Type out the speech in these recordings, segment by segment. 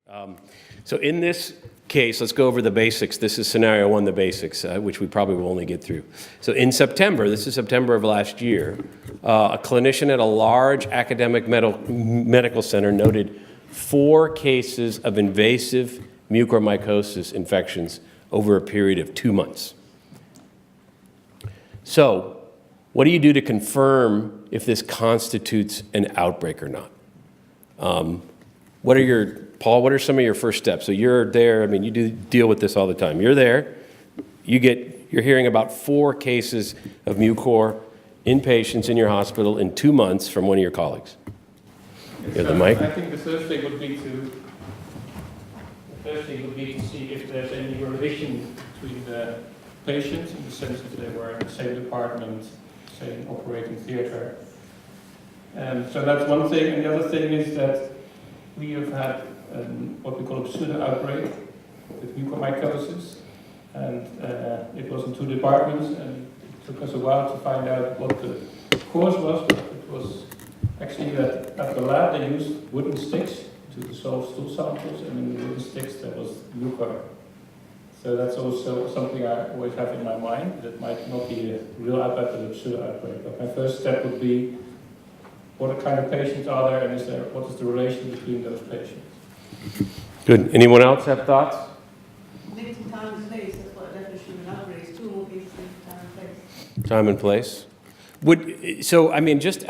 So in this case, let's go over the basics. This is scenario one, the basics, which we probably will only get through. So in September, this is September of last year, a clinician at a large academic medical center noted 4 cases of invasive mucormycosis infections over a period of 2 months. So what do you do to confirm if this constitutes an outbreak or not? Paul, what are some of your first steps? So you're there, I mean, you do deal with this all the time. You're there, you're hearing about 4 cases of mucor in patients in your hospital in 2 months from one of your colleagues. You have the mic? I think the first thing would be to see if there's any relation between the patients, in the sense that they were in the same department, same operating theater. So that's one thing. And the other thing is that we have had what we call a pseudo-outbreak with mucormycosis. And it was in 2 departments, and it took us a while to find out what the cause was. But it was actually that at the lab they used wooden sticks to dissolve stool samples, and in the wooden sticks there was mucor. So that's also something I always have in my mind. That might not be a real outbreak, but a pseudo-outbreak. But my first step would be, what kind of patients are there, and what is the relation between those patients? Good. Anyone else have thoughts? Limited time and place, that's what a definition of an outbreak is. 2 more cases, time and place. Time and place. So, I mean, just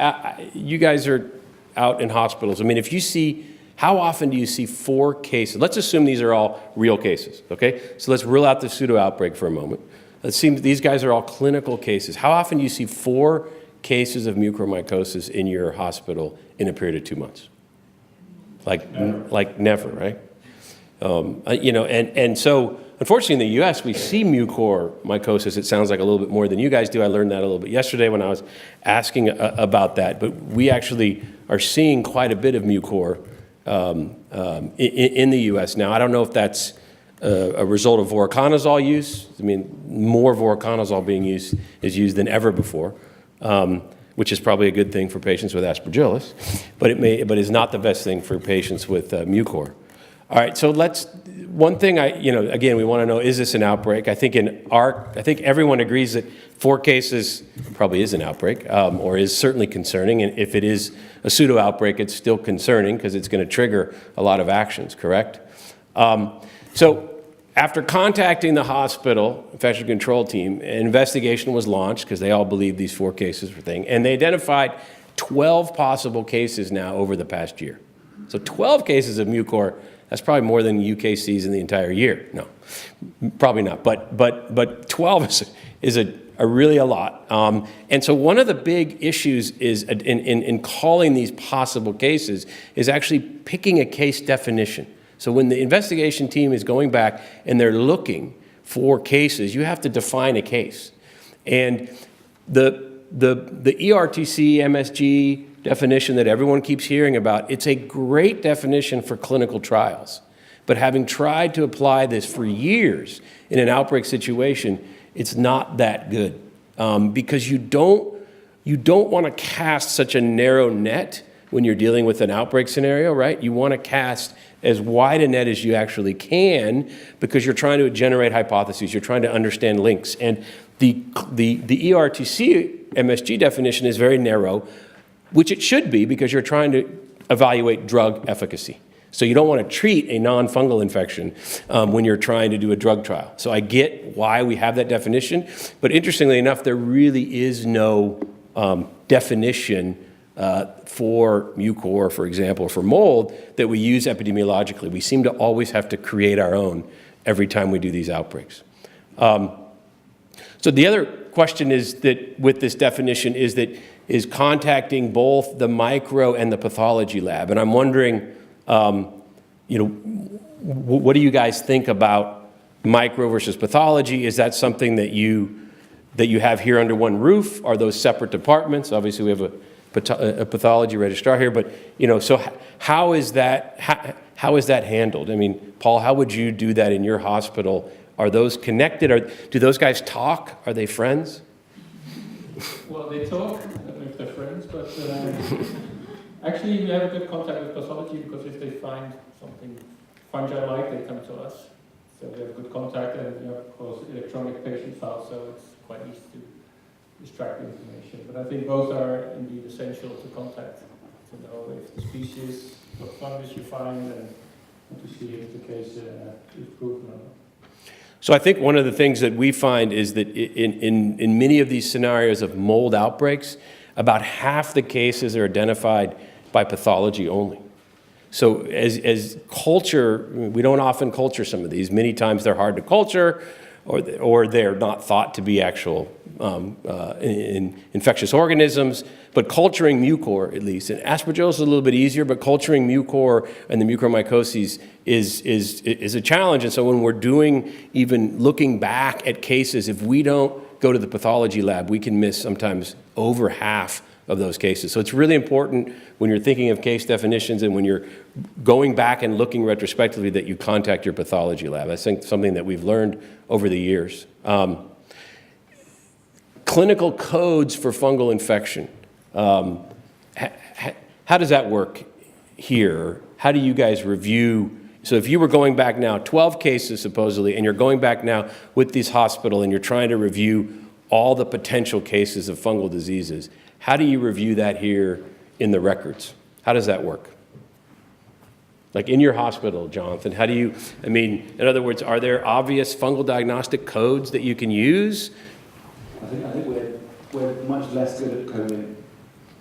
you guys are out in hospitals. I mean, if you see, how often do you see 4 cases? Let's assume these are all real cases, okay? So let's rule out the pseudo-outbreak for a moment. Let's see, these guys are all clinical cases. How often do you see 4 cases of mucormycosis in your hospital in a period of 2 months? Like never, right? You know, and so unfortunately in the U.S. we see mucormycosis. It sounds like a little bit more than you guys do. I learned that a little bit yesterday when I was asking about that. But we actually are seeing quite a bit of mucor in the U.S. now. I don't know if that's a result of voriconazole use. I mean, more voriconazole is used than ever before. Which is probably a good thing for patients with aspergillus, but is not the best thing for patients with mucor. All right, so one thing again, we want to know, is this an outbreak? I think everyone agrees that 4 cases probably is an outbreak, or is certainly concerning, and if it is a pseudo-outbreak, it's still concerning because it's going to trigger a lot of actions, correct? So after contacting the hospital infection control team, an investigation was launched because they all believed these 4 cases were thing, and they identified 12 possible cases now over the past year. So 12 cases of mucor, that's probably more than UK sees in the entire year. No, probably not, but 12 is really a lot. And so one of the big issues is in calling these possible cases is actually picking a case definition. So when the investigation team is going back and they're looking for cases, you have to define a case. And the ERTC, MSG definition that everyone keeps hearing about, it's a great definition for clinical trials. But having tried to apply this for years in an outbreak situation, it's not that good. Because you don't want to cast such a narrow net when you're dealing with an outbreak scenario, right? You want to cast as wide a net as you actually can because you're trying to generate hypotheses, you're trying to understand links. And the ERTC MSG definition is very narrow, which it should be because you're trying to evaluate drug efficacy. So you don't want to treat a non-fungal infection when you're trying to do a drug trial. So I get why we have that definition, but interestingly enough, there really is no definition for mucor, for example, or for mold that we use epidemiologically. We seem to always have to create our own every time we do these outbreaks. So the other question is that with this definition is contacting both the micro and the pathology lab. And I'm wondering, what do you guys think about micro versus pathology? Is that something that you have here under one roof? Are those separate departments? Obviously, we have a pathology registrar here, but so how is that handled? I mean, Paul, how would you do that in your hospital? Are those connected? Do those guys talk? Are they friends? Well, they talk. I don't know if they're friends, but actually we have a good contact with pathology because if they find something fungi-like, they come to us. So we have good contact, and we have, of course, electronic patient files, so it's quite easy to extract the information. But I think both are indeed essential to contact, to know if the species, what fungus you find, and to see if the case is proven or not. So I think one of the things that we find is that in many of these scenarios of mold outbreaks, about half the cases are identified by pathology only. So as culture, we don't often culture some of these. Many times they're hard to culture, or they're not thought to be actual infectious organisms. But culturing mucor, at least, and Aspergillus is a little bit easier, but culturing mucor and the mucormycoses is a challenge. And so when we're even looking back at cases, if we don't go to the pathology lab, we can miss sometimes over half of those cases. So it's really important when you're thinking of case definitions and when you're going back and looking retrospectively that you contact your pathology lab. I think something that we've learned over the years. Clinical codes for fungal infection. How does that work here? How do you guys review? So if you were going back now, 12 cases supposedly, and you're going back now with this hospital and you're trying to review all the potential cases of fungal diseases, how do you review that here in the records? How does that work? Like in your hospital, Jonathan, how do you, in other words, are there obvious fungal diagnostic codes that you can use? I think we're much less good at coding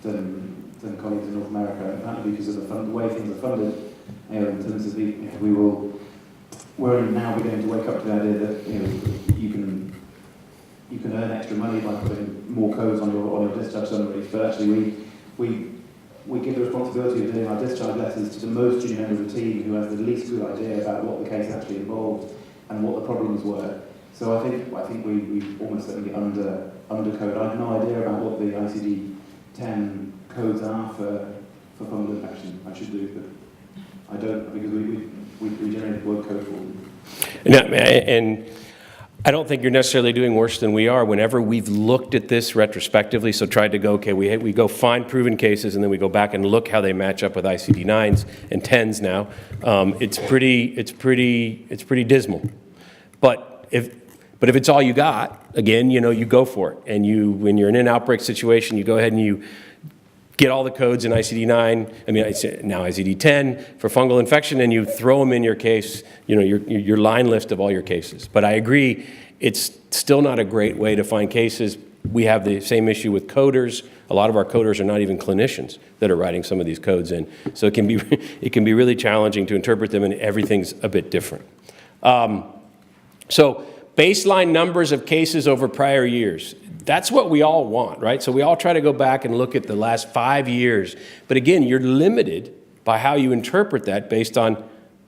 than colleagues in North America, apparently because of the way things are funded. In terms of we're now beginning to wake up to the idea that you can earn extra money by putting more codes on your discharge summaries, but actually we give the responsibility of doing our discharge letters to the most junior member of the team who has the least good idea about what the case actually involved and what the problems were. So I think we almost certainly undercode. I have no idea about what the ICD-10 codes are for fungal infection. I should do, but I don't, because we generate word code for them. And I don't think you're necessarily doing worse than we are. Whenever we've looked at this retrospectively, so tried to go, okay, we go find proven cases, and then we go back and look how they match up with ICD-9s and 10s now. It's pretty dismal. But if it's all you got, again, you go for it. And when you're in an outbreak situation, you go ahead and you get all the codes in ICD-9, now ICD-10 for fungal infection, and you throw them in your case, your line list of all your cases. But I agree, it's still not a great way to find cases. We have the same issue with coders. A lot of our coders are not even clinicians that are writing some of these codes in. So it can be really challenging to interpret them, and everything's a bit different. So baseline numbers of cases over prior years. That's what we all want, right? So we all try to go back and look at the last 5 years. But again, you're limited by how you interpret that based on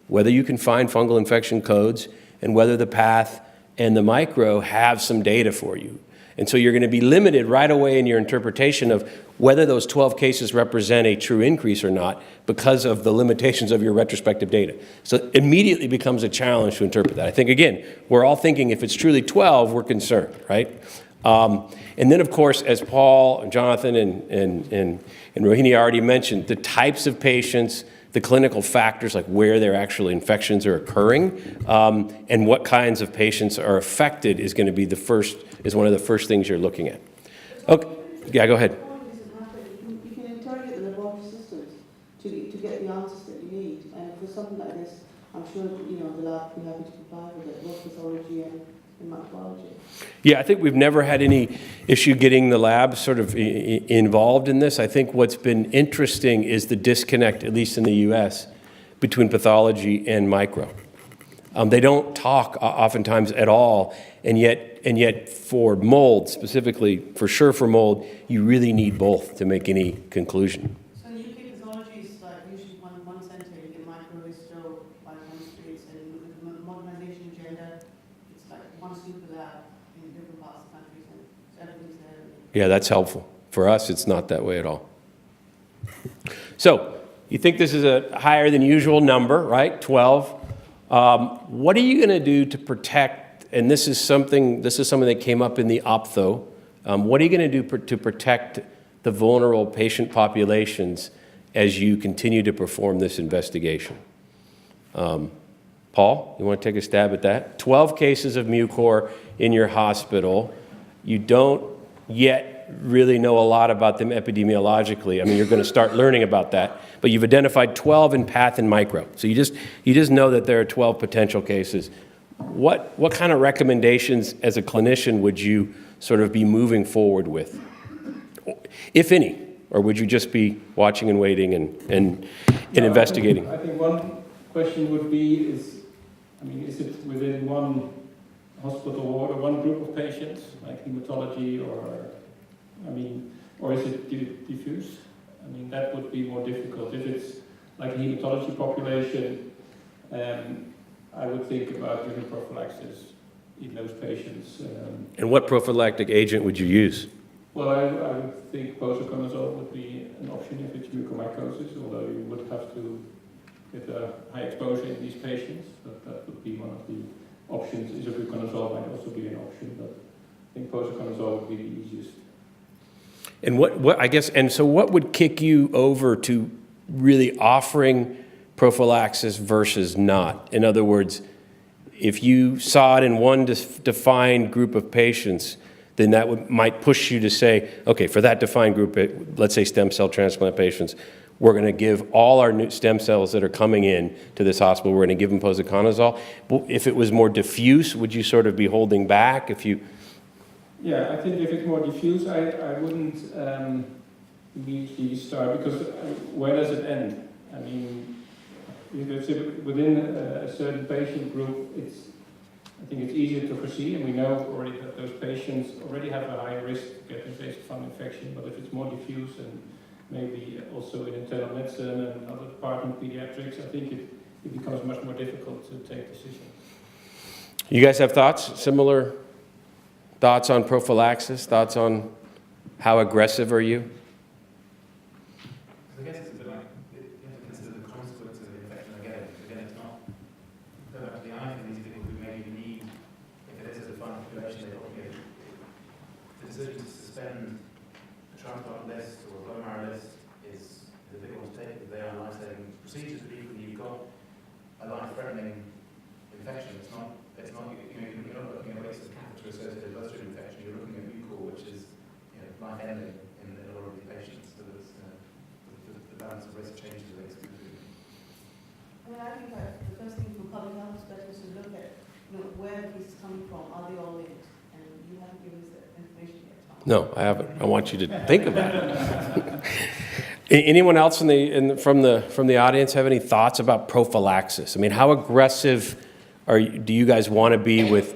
whether you can find fungal infection codes and whether the path and the micro have some data for you. And so you're going to be limited right away in your interpretation of whether those 12 cases represent a true increase or not because of the limitations of your retrospective data. So it immediately becomes a challenge to interpret that. I think, again, we're all thinking if it's truly 12, we're concerned, right? And then, of course, as Paul and Jonathan and Rohini already mentioned, the types of patients, the clinical factors, like where their actual infections are occurring, and what kinds of patients are affected is going to be one of the first things you're looking at. Okay, yeah, go ahead. You can interrogate the laboratory systems to get the answers that you need. And for something like this, I'm sure the lab will be happy to comply with it, both pathology and microbiology. Yeah, I think we've never had any issue getting the lab sort of involved in this. I think what's been interesting is the disconnect, at least in the U.S., between pathology and micro. They don't talk oftentimes at all, and yet for mold specifically, for sure for mold, you really need both to make any conclusion. So in UK pathology is like usually one centre, you get micro, histo, biochemistry, and with the modernisation agenda, it's like one super lab in different parts of the country, so everything's there. Yeah, that's helpful. For us, it's not that way at all. So you think this is a higher than usual number, right? 12. What are you going to do to protect? And this is something that came up in the optho. What are you going to do to protect the vulnerable patient populations as you continue to perform this investigation? Paul, you want to take a stab at that? 12 cases of Mucor in your hospital. You don't yet really know a lot about them epidemiologically. I mean, you're going to start learning about that. But you've identified 12 in path and micro. So you just know that there are 12 potential cases. What kind of recommendations as a clinician would you sort of be moving forward with, if any? Or would you just be watching and waiting and investigating? I think one question would be is it within one hospital ward or one group of patients, like hematology, or is it diffuse? I mean, that would be more difficult. If it's like a hematology population, I would think about giving prophylaxis in those patients. And what prophylactic agent would you use? Well, I would think posaconazole would be an option if it's mucormycosis, although you would have to get a high exposure in these patients, but that would be one of the options. Isobuconazole might also be an option, but I think posaconazole would be the easiest. And what would kick you over to really offering prophylaxis versus not? In other words, if you saw it in one defined group of patients, then that might push you to say, okay, for that defined group, let's say stem cell transplant patients, we're going to give all our new stem cells that are coming in to this hospital, we're going to give them posaconazole. If it was more diffuse, would you sort of be holding back? Yeah, I think if it's more diffuse, I wouldn't immediately start, because where does it end? I mean, if it's within a certain patient group, I think it's easier to foresee, and we know already that those patients already have a high risk of getting invasive fungal infection. But if it's more diffuse, and maybe also in internal medicine and other department, pediatrics, I think it becomes much more difficult to take decisions. You guys have thoughts, similar thoughts on prophylaxis, thoughts on how aggressive are you? I guess it's a bit like, you have to consider the consequences of the infection again. Again, it's not go back to the eye for these people who maybe need, if it is a defined population, they probably the decision to suspend a transplant list or a bone marrow list is a big one to take, because they are life-saving procedures, but equally you've got a life-threatening infection. It's not you're not looking at rates of catheter-associated bloodstream infection, you're looking at mucor, which is life-ending in a lot of these patients. So there's the balance of risk changes with it. I mean, I think the first thing from public health perspective is to look at where the cases coming from. Are they all linked? And you haven't given us that information yet, Tom. No, I haven't. I want you to think about it. Anyone else from the audience have any thoughts about prophylaxis? I mean, how aggressive do you guys want to be with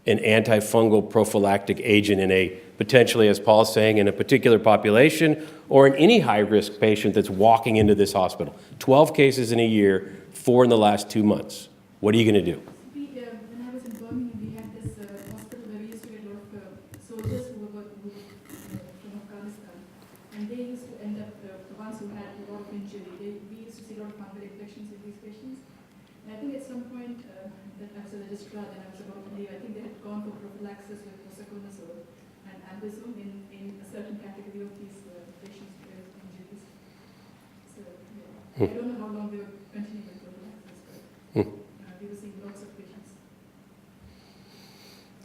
an antifungal prophylactic agent in a potentially, as Paul's saying, in a particular population or in any high-risk patient that's walking into this hospital? 12 cases in a year, 4 in the last 2 months. What are you going to do? When I was in Birmingham, we had this hospital where we used to get a lot of soldiers who were from Afghanistan, and they used to end up, the ones who had a lot of injury, we used to see a lot of fungal infections in these patients. And I think at some point, that I was a registrar and I was about to leave, I think they had gone for prophylaxis with posaconazole and ambisome in a certain category of these patients with injuries. So, yeah. I don't know how long they were continuing with prophylaxis, but we were seeing lots of patients.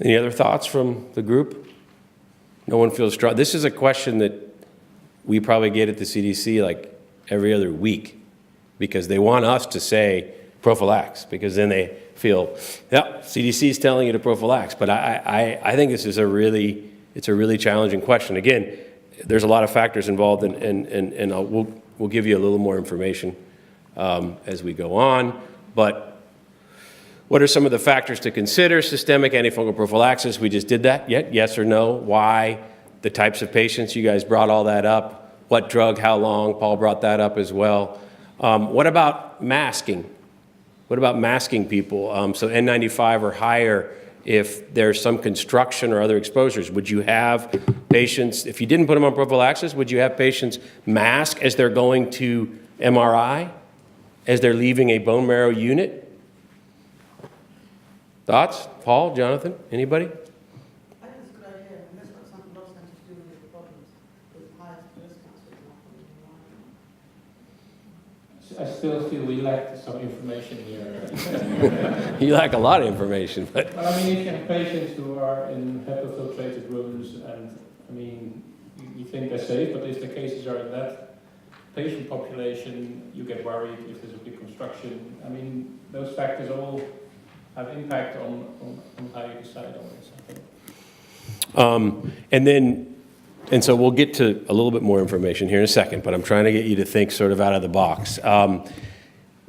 Any other thoughts from the group? No one feels strong. This is a question that we probably get at the CDC like every other week, because they want us to say prophylax, because then they feel, yeah, CDC is telling you to prophylax. But I think this is a really challenging question. Again, there's a lot of factors involved, and we'll give you a little more information as we go on. But what are some of the factors to consider? Systemic antifungal prophylaxis, we just did that. Yes or no? Why? The types of patients, you guys brought all that up. What drug, how long? Paul brought that up as well. What about masking? What about masking people? So N95 or higher, if there's some construction or other exposures, would you have patients, if you didn't put them on prophylaxis, would you have patients mask as they're going to MRI, as they're leaving a bone marrow unit? Thoughts? Paul, Jonathan, anybody? I think it's a good idea, and that's what a lot of centers do with the problems with high breast cancer. I still feel we we lack some information here. You lack a lot of information, but Well, I mean, if you have patients who are in HEPA-filtrated rooms, and I mean, you think they're safe, but if the cases are in that patient population, you get worried if there's a big construction. I mean, those factors all have impact on how you decide on this, I think. And so we'll get to a little bit more information here in a second, but I'm trying to get you to think sort of out of the box.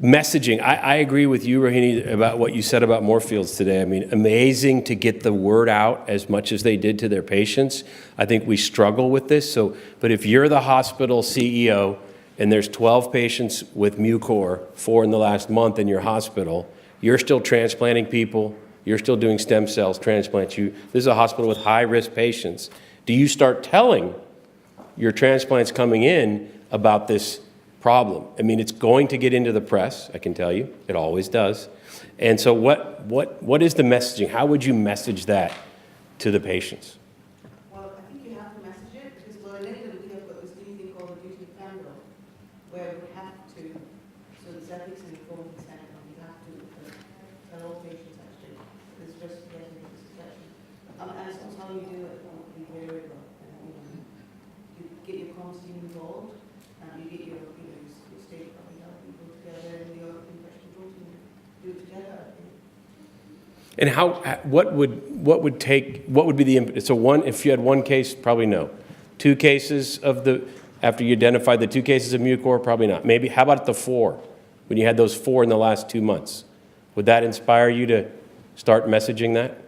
Messaging, I agree with you, Rohini, about what you said about Moorfields today. I mean, amazing to get the word out as much as they did to their patients. I think we struggle with this. But if you're the hospital CEO and there's 12 patients with Mucor, 4 in the last month in your hospital, you're still transplanting people, you're still doing stem cells transplants. This is a hospital with high-risk patients. Do you start telling your transplants coming in about this problem? I mean, it's going to get into the press, I can tell you. It always does. And so what is the messaging? How would you message that to the patients? Well, I think you have to message it, because well, in England we have got this new thing called a duty of candor, where we have to, so there's ethics and informed consent, and we have to tell all patients actually, it's just getting into this discussion. And it's also how you do it, be variable. You get your comms team involved, and you get your state public health people together, and your infection control team do it together. And what would be the impetus? So if you had one case, probably no. 2 cases after you identified the 2 cases of Mucor, probably not. Maybe, how about the 4, when you had those 4 in the last 2 months? Would that inspire you to start messaging that?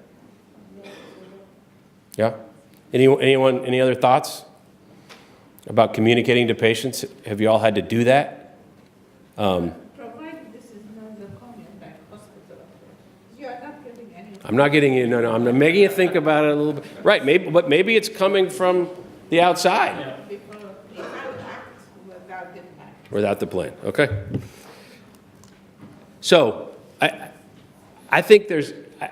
Yeah? Anyone, any other thoughts about communicating to patients? Have you all had to do that? Provided this is not the common like hospital, you are not getting any. I'm not getting you, no, I'm making you think about it a little bit. Right, but maybe it's coming from the outside. People act without the plan. Without the plan, okay. So, I think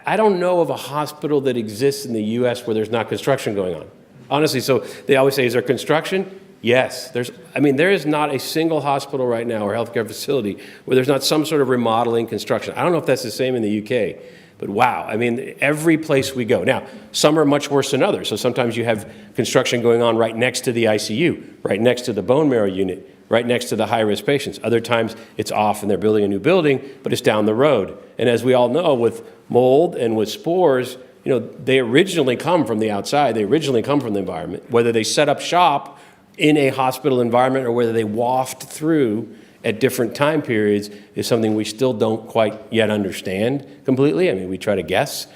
I don't know of a hospital that exists in the U.S. where there's not construction going on. Honestly, so they always say, is there construction? Yes. There is not a single hospital right now or healthcare facility where there's not some sort of remodeling construction. I don't know if that's the same in the UK, but wow. I mean, every place we go. Now, some are much worse than others. So sometimes you have construction going on right next to the ICU, right next to the bone marrow unit, right next to the high-risk patients. Other times it's off and they're building a new building, but it's down the road. And as we all know, with mold and with spores, they originally come from the outside. They originally come from the environment. Whether they set up shop in a hospital environment or whether they waft through at different time periods is something we still don't quite yet understand completely. I mean, we try to guess.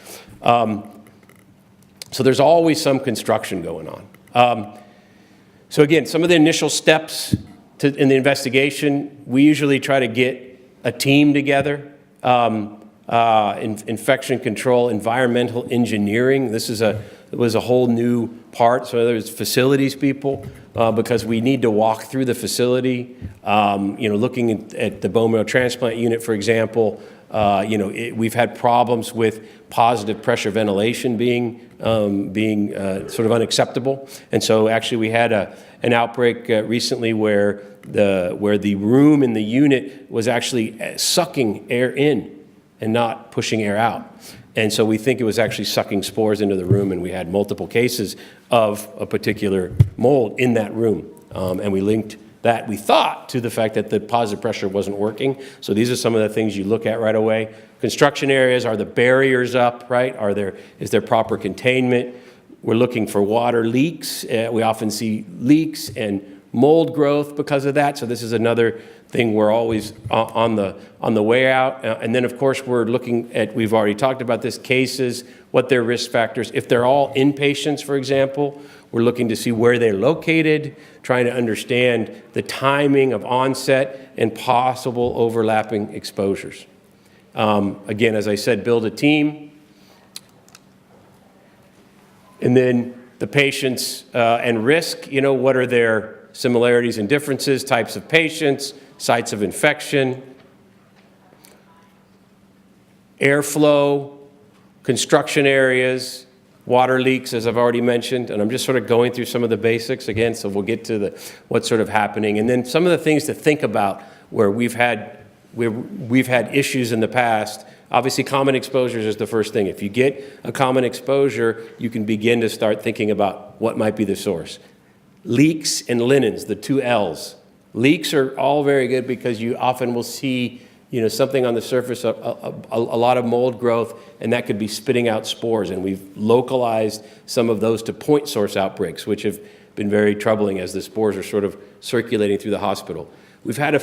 So there's always some construction going on. So again, some of the initial steps in the investigation, we usually try to get a team together. Infection control, environmental engineering. This was a whole new part. So there's facilities people, because we need to walk through the facility. Looking at the bone marrow transplant unit, for example, we've had problems with positive pressure ventilation being sort of unacceptable. And so actually we had an outbreak recently where the room in the unit was actually sucking air in and not pushing air out. And so we think it was actually sucking spores into the room, and we had multiple cases of a particular mold in that room. And we linked that, we thought, to the fact that the positive pressure wasn't working. So these are some of the things you look at right away. Construction areas, are the barriers up, right? Is there proper containment? We're looking for water leaks. We often see leaks and mold growth because of that. So this is another thing we're always on the way out. And then, of course, we're looking at, we've already talked about this, cases, what their risk factors. If they're all inpatients, for example, we're looking to see where they're located, trying to understand the timing of onset and possible overlapping exposures. Again, as I said, build a team. And then the patients and risk, what are their similarities and differences, types of patients, sites of infection, airflow, construction areas, water leaks, as I've already mentioned, and I'm just sort of going through some of the basics again, so we'll get to what's sort of happening. And then some of the things to think about where we've had we've had issues in the past. Obviously, common exposures is the first thing. If you get a common exposure, you can begin to start thinking about what might be the source. Leaks and linens, the two L's. Leaks are all very good because you often will see, something on the surface, a lot of mold growth, and that could be spitting out spores. And we've localized some of those to point source outbreaks, which have been very troubling as the spores are sort of circulating through the hospital. We've had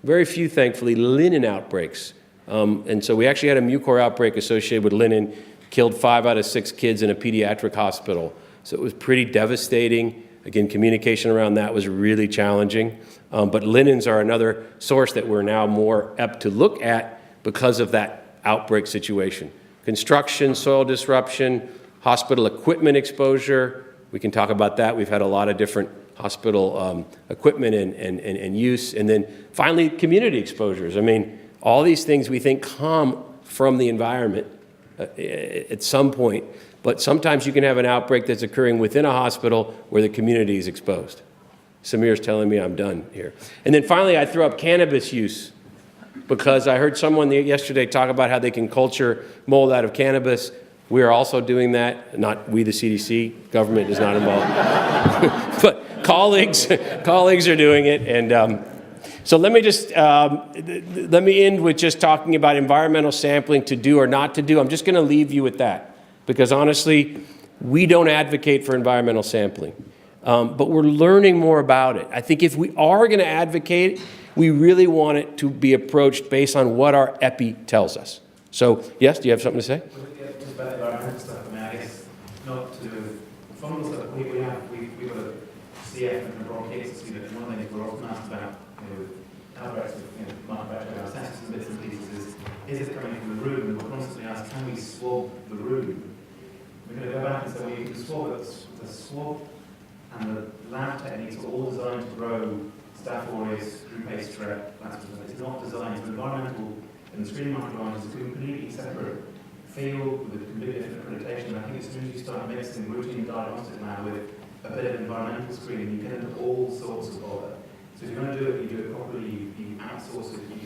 very few, thankfully, linen outbreaks. And so we actually had a mucor outbreak associated with linen, killed 5 out of 6 kids in a pediatric hospital. So it was pretty devastating. Again, communication around that was really challenging. But linens are another source that we're now more apt to look at because of that outbreak situation. Construction, soil disruption, hospital equipment exposure. We can talk about that. We've had a lot of different hospital equipment and use. And then finally, community exposures. I mean, all these things we think come from the environment at some point. But sometimes you can have an outbreak that's occurring within a hospital where the community is exposed. Samir's telling me I'm done here. And then finally, I threw up cannabis use because I heard someone yesterday talk about how they can culture mold out of cannabis. We are also doing that. Not we, the CDC. Government is not involved. But colleagues are doing it. And so let me just, let me end with just talking about environmental sampling to do or not to do. I'm just going to leave you with that. Because honestly, we don't advocate for environmental sampling, but we're learning more about it. I think if we are going to advocate, we really want it to be approached based on what our epi tells us. So, yes, do you have something to say? Just about the environmental stuff, I guess not to fungal stuff. We've got a CF and a bronchitis, one of the things we're often asked about, outbreaks of microbiota, our senses and bits and pieces is it coming from the room? And we're constantly asked, can we swab the room? We're going to go back and say, well, you can swab it. The swab and the lab techniques are all designed to grow Staph aureus, group A strep, that sort of stuff. It's not designed to environmental, and the screening microbiome is a completely separate field with a completely different accreditation. I think as soon as you start mixing routine diagnostic now with a bit of environmental screening, you get into all sorts of bother. So if you're going to do it, you do it properly, you outsource it, you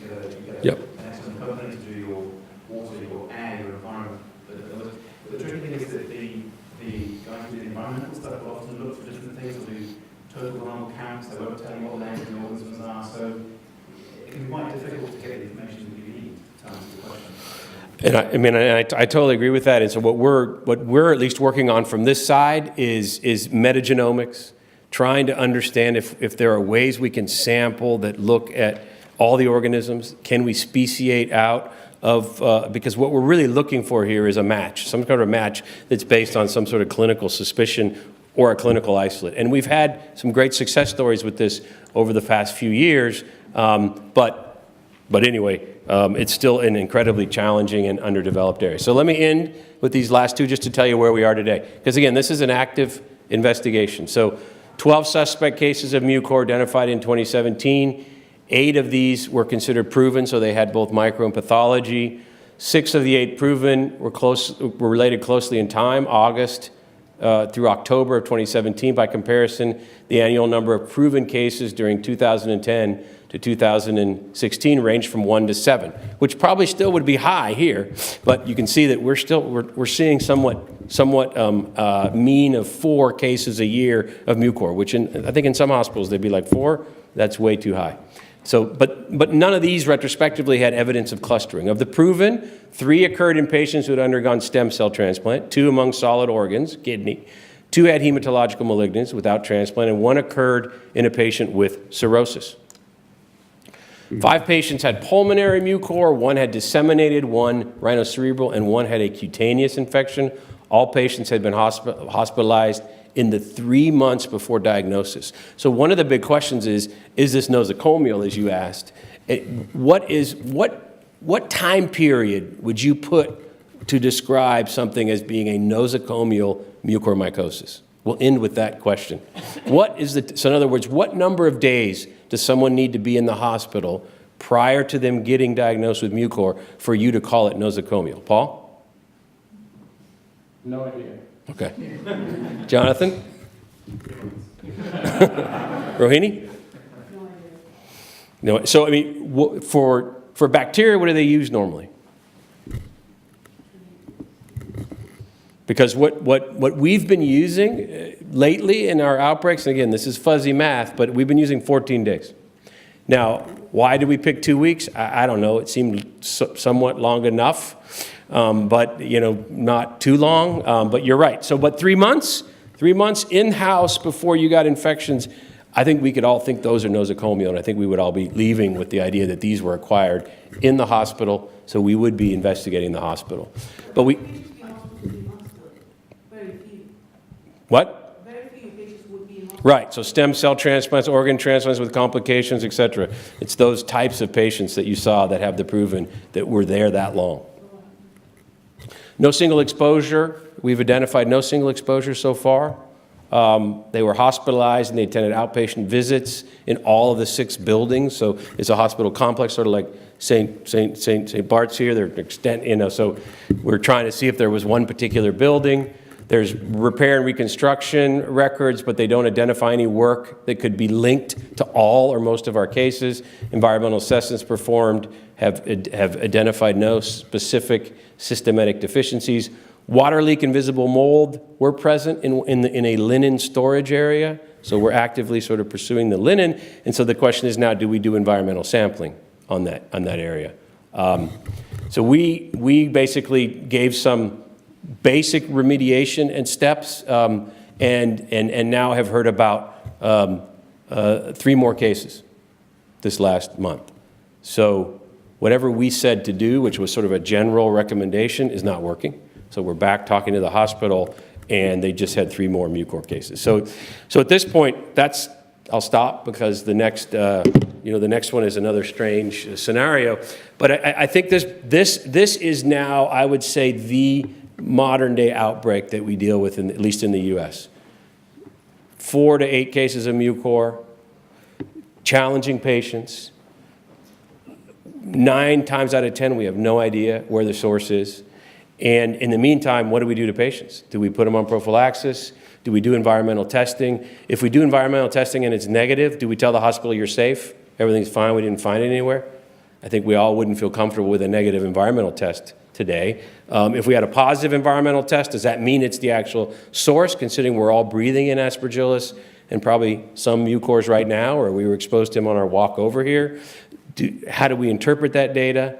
get an excellent company to do your water, your air, your environment. But the tricky thing is that the guys who do the environmental stuff will often look for different things. They'll do total viral counts, they won't tell you what the names of the organisms are. So it can be quite difficult to get the information that you need to answer the question. And I totally agree with that. And so what we're at least working on from this side is metagenomics, trying to understand if there are ways we can sample that look at all the organisms. Can we speciate out of, because what we're really looking for here is a match, some kind of a match that's based on some sort of clinical suspicion or a clinical isolate. And we've had some great success stories with this over the past few years, but anyway, it's still an incredibly challenging and underdeveloped area. So let me end with these last two just to tell you where we are today. Because again, this is an active investigation. So 12 suspect cases of mucor identified in 2017. 8 of these were considered proven, so they had both micro and pathology. 6 of the 8 proven were related closely in time, August through October of 2017. By comparison, the annual number of proven cases during 2010 to 2016 ranged from 1 to 7, which probably still would be high here, but you can see that we're seeing somewhat mean of 4 cases a year of mucor, which I think in some hospitals they'd be like 4. That's way too high. So, but none of these retrospectively had evidence of clustering. Of the proven, 3 occurred in patients who had undergone stem cell transplant, 2 among solid organs, kidney, 2 had hematological malignancies without transplant, and 1 occurred in a patient with cirrhosis. 5 patients had pulmonary mucor, 1 had disseminated, 1 rhinocerebral, and 1 had a cutaneous infection. All patients had been hospitalized in the 3 months before diagnosis. So one of the big questions is this nosocomial, as you asked? What time period would you put to describe something as being a nosocomial mucormycosis? We'll end with that question. So in other words, what number of days does someone need to be in the hospital prior to them getting diagnosed with mucor for you to call it nosocomial? Paul? No idea. Okay. Jonathan? Rohini? No idea. You know, so I mean, for bacteria, what do they use normally? Because what we've been using lately in our outbreaks, and again, this is fuzzy math, but we've been using 14 days. Now, why did we pick 2 weeks? I don't know. It seemed somewhat long enough, but you know, not too long. But you're right. So, but 3 months in-house before you got infections, I think we could all think those are nosocomial, and I think we would all be leaving with the idea that these were acquired in the hospital, so we would be investigating the hospital. But we... Very few. What? Very few patients would be in hospital. Right, so stem cell transplants, organ transplants with complications, et cetera. It's those types of patients that you saw that have the proven that were there that long. No single exposure. We've identified no single exposure so far. They were hospitalized and they attended outpatient visits in all of the 6 buildings. So it's a hospital complex, sort of like St. Bart's here. They're extent, you know, so we're trying to see if there was one particular building. There's repair and reconstruction records, but they don't identify any work that could be linked to all or most of our cases. Environmental assessments performed have identified no specific systematic deficiencies. Water leak and visible mold were present in a linen storage area, so we're actively sort of pursuing the linen. And so the question is now, do we do environmental sampling on that area? So we basically gave some basic remediation and steps, and now have heard about 3 more cases this last month. So whatever we said to do, which was sort of a general recommendation, is not working. So we're back talking to the hospital, and they just had 3 more Mucor cases. So at this point, I'll stop because the next, the next one is another strange scenario. But I think this is now, I would say, the modern day outbreak that we deal with, at least in the U.S. 4 to 8 cases of Mucor, challenging patients. 9 times out of 10, we have no idea where the source is. And in the meantime, what do we do to patients? Do we put them on prophylaxis? Do we do environmental testing? If we do environmental testing and it's negative, do we tell the hospital you're safe? Everything's fine, we didn't find it anywhere? I think we all wouldn't feel comfortable with a negative environmental test today. If we had a positive environmental test, does that mean it's the actual source, considering we're all breathing in Aspergillus and probably some Mucors right now, or we were exposed to them on our walk over here? How do we interpret that data?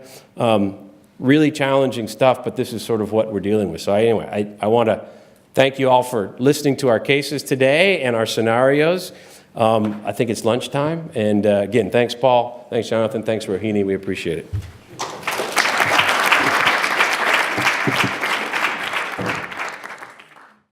Really challenging stuff, but this is sort of what we're dealing with. So anyway, I want to thank you all for listening to our cases today and our scenarios. I think it's lunchtime. And again, thanks, Paul. Thanks, Jonathan. Thanks, Rohini. We appreciate it.